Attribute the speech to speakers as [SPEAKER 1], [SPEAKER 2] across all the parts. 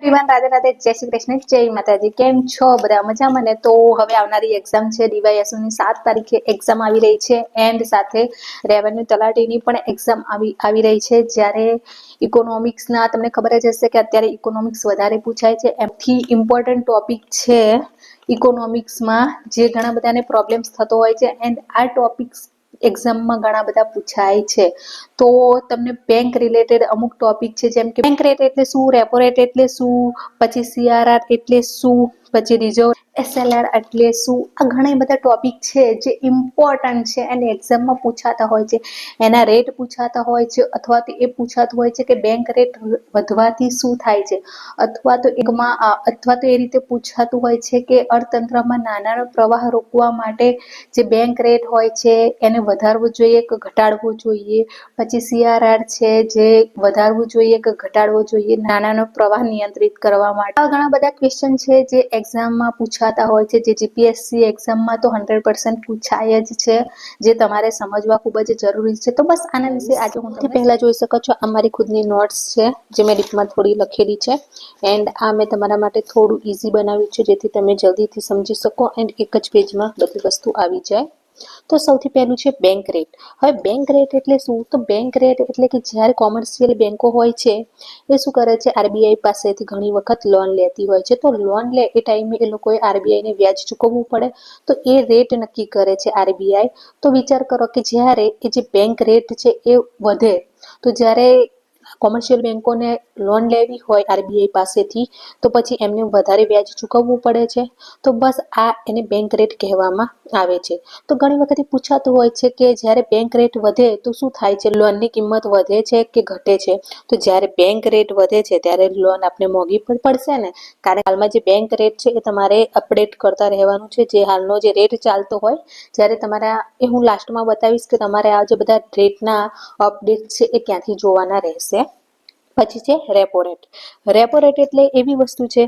[SPEAKER 1] Everyone, Radhe Radhe, જય શ્રી કૃષ્ણ, જય માતાજી। કેમ છો બધા? મજામાં ને? તો હવે આવનારી એક્ઝામ છે DYSO ની 7 તારીખે એક્ઝામ આવી રહી છે એન્ડ સાથે રેવન્યુ તલાટીની પણ એક્ઝામ આવી રહી છે। જ્યારે ઇકોનોમિક્સના તમને ખબર જ હશે કે અત્યારે ઇકોનોમિક્સ વધારે પૂછાય છે। એમથી ઇમ્પોર્ટન્ટ ટોપિક છે ઇકોનોમિક્સમાં જે ઘણા બધાને પ્રોબ્લેમ્સ થતો હોય છે એન્ડ આ ટોપિક્સ એક્ઝામમાં ઘણા બધા પૂછાય છે। તો તમને બેંક રિલેટેડ અમુક ટોપિક છે, જેમ કે બેંક રેટ એટલે શું, રેપો રેટ એટલે શું, પછી CRR એટલે શું, પછી રિઝર્વ SLR એટલે શું, આ ઘણા બધા ટોપિક છે જે ઇમ્પોર્ટન્ટ છે અને એક્ઝામમાં પૂછાતા હોય છે। એના રેટ પૂછાતા હોય છે અથવા તો એ પૂછાતું હોય છે કે બેંક રેટ વધવાથી શું થાય છે, અથવા તો એ રીતે પૂછાતું હોય છે કે અર્થતંત્રમાં નાના પ્રવાહ રોકવા માટે જે બેંક રેટ હોય છે એને વધારવું જોઈએ કે ઘટાડવું જોઈએ, પછી CRR છે જે વધારવું જોઈએ કે ઘટાડવું જોઈએ નાણાંનો પ્રવાહ નિયંત્રિત કરવા માટે। આ ઘણા બધા ક્વેશ્ચન છે જે એક્ઝામમાં પૂછાતા હોય છે, જે GPSC એક્ઝામમાં તો 100% પૂછાય જ છે, જે તમારે સમજવા ખૂબ જ જરૂરી છે। તો બસ આના વિશે આજે હું તમને પહેલા જોઈ શકો છો આ મારી ખુદની નોટ્સ છે જે મેં ડીપમાં થોડી લખેલી છે એન્ડ આ મેં તમારા માટે થોડું ઇઝી બનાવ્યું છે જેથી તમે જલ્દીથી સમજી શકો એન્ડ એક જ પેજમાં બધી વસ્તુ આવી જાય। તો સૌથી પહેલું છે બેંક રેટ। હવે બેંક રેટ એટલે શું? તો બેંક રેટ એટલે કે જ્યારે કોમર્શિયલ બેંકો હોય છે એ શું કરે છે, RBI પાસેથી ઘણી વખત લોન લેતી હોય છે। તો લોન લે એ ટાઈમે એ લોકોએ RBI ને વ્યાજ ચૂકવવું પડે, તો એ રેટ નક્કી કરે છે RBI। તો વિચાર કરો કે જ્યારે એ જે બેંક રેટ છે એ વધે, તો જ્યારે કોમર્શિયલ બેંકોને લોન લેવી હોય RBI પાસેથી તો પછી એમને વધારે વ્યાજ ચૂકવવું પડે છે। તો બસ આ એને બેંક રેટ કહેવામાં આવે છે। તો ઘણી વખત પૂછાતું હોય છે કે જ્યારે બેંક રેટ વધે તો શું થાય છે, લોનની કિંમત વધે છે કે ઘટે છે? તો જ્યારે બેંક રેટ વધે છે ત્યારે લોન આપણે મોંઘી પણ પડશે ને, કારણ હાલમાં જે બેંક રેટ છે એ તમારે અપડેટ કરતા રહેવાનું છે। જે હાલનો જે રેટ ચાલતો હોય જ્યારે તમારા એ હું લાસ્ટમાં બતાવીશ કે તમારે આ જે બધા રેટના અપડેટ છે એ ક્યાંથી જોવાના રહેશે। પછી છે રેપો રેટ। રેપો રેટ એટલે એવી વસ્તુ છે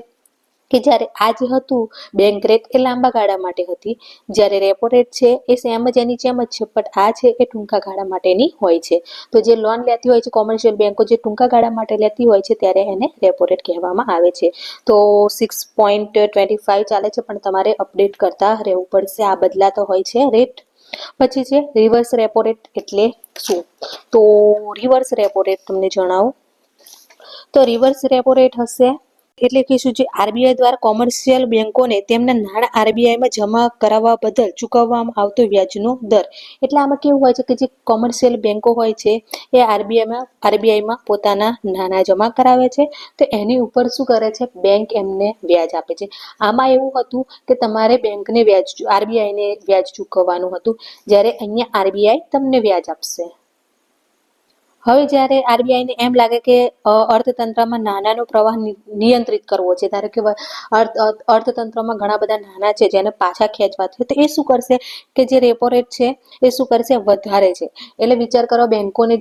[SPEAKER 1] કે જ્યારે આ જે હતું બેંક રેટ એ લાંબા ગાળા માટે હતી, જ્યારે રેપો રેટ છે એ સેમ જ એની જેમ જ છે, પણ આ છે એ ટૂંકા ગાળા માટેની હોય છે। તો જે લોન લેતી હોય છે કોમર્શિયલ બેંકો જે ટૂંકા ગાળા માટે લેતી હોય છે ત્યારે એને રેપો રેટ કહેવામાં આવે છે। તો 6.25 ચાલે છે, પણ તમારે અપડેટ કરતા રહેવું પડશે, આ બદલાતો હોય છે રેટ। પછી છે રિવર્સ રેપો રેટ એટલે શું? તો રિવર્સ રેપો રેટ તમને જણાવું તો રિવર્સ રેપો રેટ હશે એટલે કે શું, જે RBI દ્વારા કોમર્શિયલ બેંકોને તેમના નાણાં RBIમાં જમા કરાવવા બદલ ચૂકવવામાં આવતો વ્યાજનો દર। એટલે આમાં કેવું હોય છે કે જે કોમર્શિયલ બેંકો હોય છે એ RBIમાં પોતાના નાણાં જમા કરાવે છે, તો એની ઉપર શું કરે છે, બેંક એમને વ્યાજ આપે છે। આમાં એવું હતું કે તમારે બેંકને RBI ને વ્યાજ ચૂકવવાનું હતું, જ્યારે અહીંયા RBI તમને વ્યાજ આપશે। હવે જ્યારે RBI ને એમ લાગે કે અર્થતંત્રમાં નાણાંનો પ્રવાહ નિયંત્રિત કરવો છે, ધારો કે અર્થતંત્રમાં ઘણા બધા નાણાં છે જેને પાછા ખેંચવા છે, તો એ શું કરશે કે જે રેપો રેટ છે એ શું કરશે, વધારે છે। એટલે વિચાર કરો બેંકોને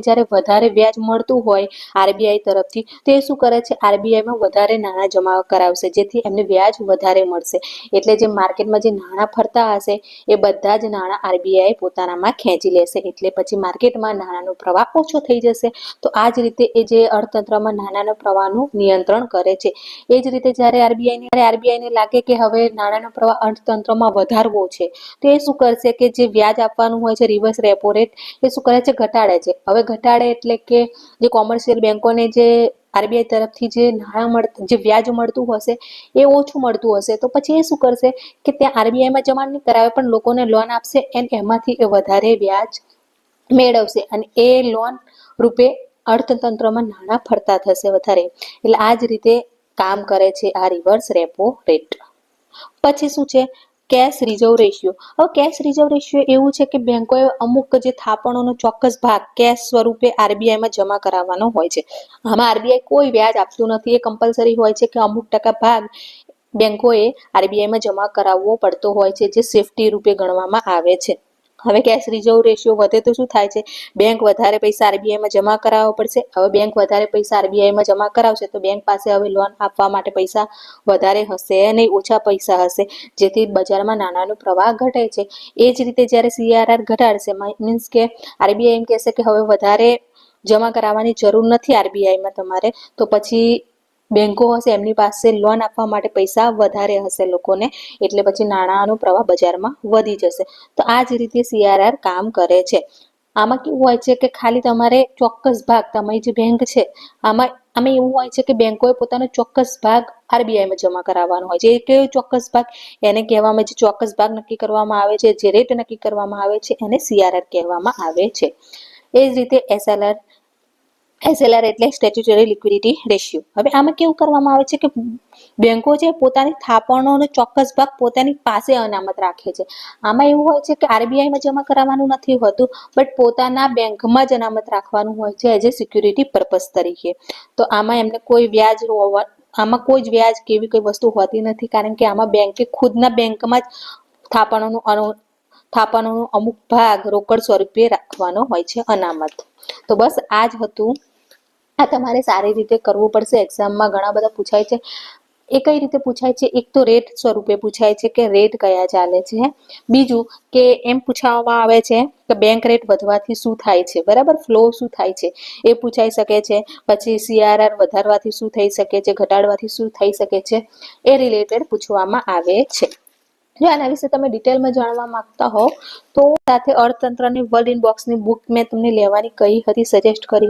[SPEAKER 1] જ્યારે વધારે વ્યાજ મળતું હોય RBI તરફથી, તો એ શું કરે છે, RBIમાં વધારે નાણાં જમા કરાવશે જેથી એમને વ્યાજ વધારે મળશે। એટલે જે માર્કેટમાં જે નાણાં ફરતા હશે એ બધા જ નાણાં RBI પોતાનામાં ખેંચી લેશે, એટલે પછી માર્કેટમાં નાણાંનો પ્રવાહ ઓછો થઈ જશે। તો આ જ રીતે એ જે અર્થતંત્રમાં નાણાંના પ્રવાહનું નિયંત્રણ કરે છે। એ જ રીતે જ્યારે RBI ને લાગે કે હવે નાણાંનો પ્રવાહ અર્થતંત્રમાં વધારવો છે, તો એ શું કરશે કે જે વ્યાજ આપવાનું હોય છે રિવર્સ રેપો રેટ એ શું કરે છે, ઘટાડે છે। હવે ઘટાડે એટલે કે જે કોમર્શિયલ બેંકોને જે RBI તરફથી જે જે વ્યાજ મળતું હશે એ ઓછું મળતું હશે, તો પછી એ શું કરશે કે ત્યાં RBIમાં જમા નહીં કરાવે પણ લોકોને લોન આપશે અને એમાંથી એ વધારે વ્યાજ મેળવશે અને એ લોન રૂપે અર્થતંત્રમાં નાણાં ફરતા થશે વધારે। એટલે આ જ રીતે કામ કરે છે આ રિવર્સ રેપો રેટ। પછી શું છે, કેશ રિઝર્વ રેશિયો। હવે કેશ રિઝર્વ રેશિયો એવું છે કે બેંકોએ અમુક જે થાપણોનો ચોક્કસ ભાગ કેશ સ્વરૂપે RBIમાં જમા કરાવવાનો હોય છે। આમાં RBI કોઈ વ્યાજ આપતું નથી, એ કમ્પલસરી હોય છે કે અમુક ટકા ભાગ બેંકોએ RBIમાં જમા કરાવવો પડતો હોય છે, જે સેફટી રૂપે ગણવામાં આવે છે। હવે કેશ રિઝર્વ રેશિયો વધે તો શું થાય છે, બેંક વધારે પૈસા RBIમાં જમા કરાવવા પડશે। હવે બેંક વધારે પૈસા RBIમાં જમા કરાવશે તો બેંક પાસે હવે લોન આપવા માટે પૈસા વધારે હશે નહીં, ઓછા પૈસા હશે, જેથી બજારમાં નાણાંનો પ્રવાહ ઘટે છે। એ જ રીતે જ્યારે CRR ઘટાડશે, મીન્સ કે RBI એમ કહેશે કે હવે વધારે જમા કરાવવાની જરૂર નથી RBIમાં તમારે, તો પછી બેંકો હશે એમની પાસે લોન આપવા માટે પૈસા વધારે હશે લોકોને, એટલે પછી નાણાંનો પ્રવાહ બજારમાં વધી જશે. તો આ જ રીતે CRR કામ કરે છે. આમાં કેવું હોય છે કે ખાલી તમારે ચોક્કસ ભાગ, તમારી જે બેંક છે આમાં એવું હોય છે કે બેંકોએ પોતાનો ચોક્કસ ભાગ RBIમાં જમા કરાવવાનો હોય છે. એ કેવો ચોક્કસ ભાગ? એને કહેવામાં, જે ચોક્કસ ભાગ નક્કી કરવામાં આવે છે, જે રેટ નક્કી કરવામાં આવે છે, એને CRR કહેવામાં આવે છે. એ જ રીતે SLR એટલે સ્ટેચ્યુટરી લિક્વિડિટી રેશિયો. હવે આમાં કેવું કરવામાં આવે છે કે બેંકો છે પોતાની થાપણોનો ચોક્કસ ભાગ પોતાની પાસે અનામત રાખે છે. આમાં એવું હોય છે કે RBIમાં જમા કરાવવાનું નથી હોતું, બટ પોતાના બેંકમાં જ અનામત રાખવાનું હોય છે એઝ એ સિક્યુરિટી પર્પઝ તરીકે. તો આમાં એમને કોઈ વ્યાજ કેવી કોઈ વસ્તુ હોતી નથી, કારણ કે આમાં બેંકે ખુદના બેંકમાં જ થાપણોનો અમુક ભાગ રોકડ સ્વરૂપે રાખવાનો હોય છે અનામત. તો બસ આ જ હતું. આ તમારે સારી રીતે કરવું પડશે. એક્ઝામમાં ઘણા બધા પૂછાય છે. એ કઈ રીતે પૂછાય છે? એક તો રેટ સ્વરૂપે પૂછાય છે કે રેટ કયા ચાલે છે. બીજું કે એમ પૂછવામાં આવે છે કે બેંક રેટ વધવાથી શું થાય છે, બરાબર, ફ્લો શું થાય છે એ પૂછાઈ શકે છે. પછી CRR વધારવાથી શું થઈ શકે છે, ઘટાડવાથી શું થઈ શકે છે, એ રિલેટેડ પૂછવામાં આવે છે. જો આના વિશે તમે ડિટેલમાં જાણવા માંગતા હો તો સાથે અર્થતંત્રની વર્લ્ડ ઇન બોક્સની બુક મેં તમને લેવાની કહી હતી, સજેસ્ટ કરી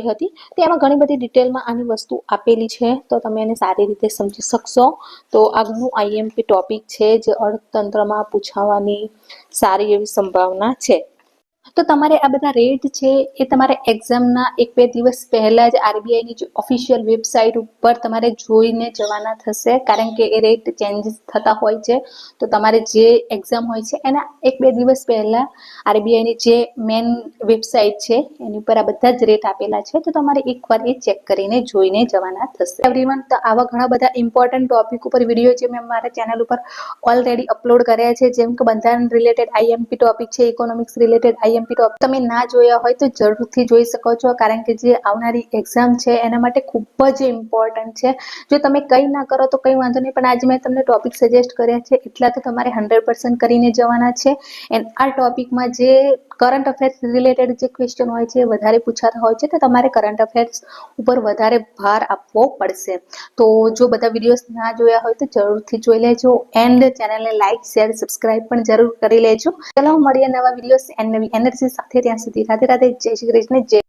[SPEAKER 1] હતી. તેમાં ઘણી બધી ડિટેલમાં આની વસ્તુ આપેલી છે, તો તમે એને સારી રીતે સમજી શકશો. તો આગળનું IMP ટોપિક છે જે અર્થતંત્રમાં પૂછાવાની સારી એવી સંભાવના છે. તો તમારે આ બધા રેટ છે એ તમારે એક્ઝામના 1-2 દિવસ પહેલા જ RBIની જે ઓફિશિયલ વેબસાઇટ ઉપર તમારે જોઈને જવાના થશે, કારણ કે એ રેટ ચેન્જીસ થતા હોય છે. તો તમારે જે એક્ઝામ હોય છે એના 1-2 દિવસ પહેલા RBIની જે મેન વેબસાઇટ છે એની ઉપર આ બધા જ રેટ આપેલા છે, તો તમારે એકવાર એ ચેક કરીને જોઈને જવાના થશે. એવરીવન, તો આવા ઘણા બધા ઇમ્પોર્ટન્ટ ટોપિક ઉપર વિડીયો જે મેં મારા ચેનલ ઉપર ઓલરેડી અપલોડ કર્યા છે, જેમ કે બંધારણ રિલેટેડ IMP ટોપિક છે, ઇકોનોમિક્સ રિલેટેડ IMP ટોપિક તમે ના જોયા હોય તો જરૂરથી જોઈ શકો છો, કારણ કે જે આવનારી એક્ઝામ છે એના માટે ખૂબ જ ઇમ્પોર્ટન્ટ છે. જો તમે કંઈ ના કરો તો કંઈ વાંધો નહીં, પણ આજે મેં તમને ટોપિક સજેસ્ટ કર્યા છે એટલા તો તમારે 100% કરીને જવાના છે. એન્ડ આ ટોપિકમાં જે કરંટ અફેર્સ રિલેટેડ જે ક્વેશ્ચન હોય છે વધારે પૂછાતા હોય છે, તો તમારે કરંટ અફેર્સ ઉપર વધારે ભાર આપવો પડશે. તો જો બધા વિડીયોઝ ના જોયા હોય તો જરૂરથી જોઈ લેજો, એન્ડ ચેનલને લાઇક, શેર, સબસ્ક્રાઇબ પણ જરૂર કરી લેજો. ચલો મળીએ નવા વિડીયોઝ એન્ડ નવી એનર્જી સાથે. ત્યાં સુધી રાધે રાધે, જય શ્રી કૃષ્ણ, જય